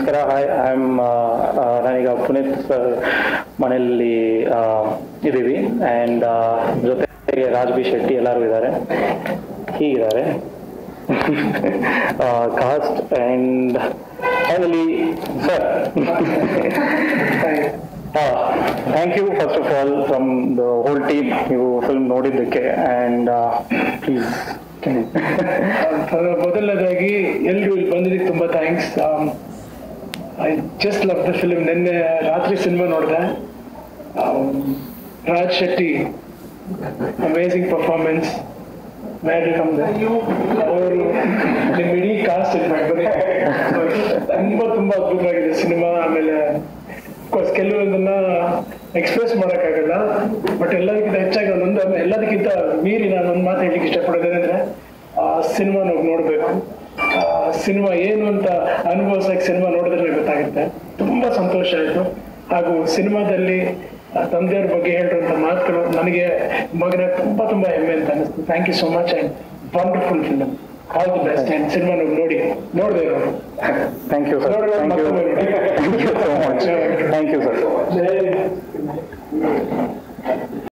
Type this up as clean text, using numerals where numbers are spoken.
ನಮಸ್ಕಾರ. Hi, I am ನಾನೀಗ Puneeth sir ಮನೆಯಲ್ಲಿ ಇದ್ದೀವಿ. ಆ್ಯಂಡ್ ಜೊತೆಗೆ ರಾಜ್ ಬಿ ಶೆಟ್ಟಿ ಎಲ್ಲರೂ ಇದ್ದಾರೆ, ಹೀಗಿದ್ದಾರೆ cast. And finally sir, thank you first of all from the whole team, ನೀವು ಫಿಲ್ಮ್ ನೋಡಿದ್ದಕ್ಕೆ. ಆ್ಯಂಡ್ ಪ್ಲೀಸ್ ಮೊದಲನೇದಾಗಿ ಎಲ್ಲರೂ ಇಲ್ಲಿ ಬಂದಿದ್ದಕ್ಕೆ ತುಂಬ thanks. I just love the film. ನಿನ್ನೆ ರಾತ್ರಿ ಸಿನಿಮಾ ನೋಡಿದೆ. Raj Shetty amazing performance. ಅವರು ನಿಮ್ಮ ಇಡೀ ಕಾಸ್ಟ್ ತುಂಬ ಅದ್ಭುತವಾಗಿದೆ ಸಿನಿಮಾ. ಆಮೇಲೆ ಅಫ್ಕೋರ್ಸ್ ಕೆಲವೊಂದನ್ನ ಎಕ್ಸ್ಪ್ರೆಸ್ ಮಾಡೋಕ್ಕಾಗಲ್ಲ, ಬಟ್ ಎಲ್ಲದಕ್ಕಿಂತ ಹೆಚ್ಚಾಗಿ ಎಲ್ಲದಕ್ಕಿಂತ ಮೀರಿ ನಾನು ಒಂದು ಮಾತು ಹೇಳಲಿಕ್ಕೆ ಇಷ್ಟಪಡೋದೇನೆಂದ್ರೆ, ಸಿನಿಮಾ ನೋಡಬೇಕು. ಸಿನಿಮಾ ಏನು ಅಂತ ಅನುಭವಿಸೋಕೆ ಸಿನಿಮಾ ನೋಡಿದ್ರೆ ಗೊತ್ತಾಗುತ್ತೆ. ತುಂಬ ಸಂತೋಷ ಆಯಿತು. ಹಾಗೂ ಸಿನಿಮಾದಲ್ಲಿ ತಂದೆಯವ್ರ ಬಗ್ಗೆ ಹೇಳಿರುವಂಥ ಮಾತುಗಳು ನನಗೆ ಮಗನ ತುಂಬ ತುಂಬ ಹೆಮ್ಮೆ ಅಂತ ಅನಿಸ್ತು. Thank you so much and wonderful film. All the best. And cinema ನೋಡಿದೆ ಅವರು. Thank you sir. Thank you so much. Thank you sir.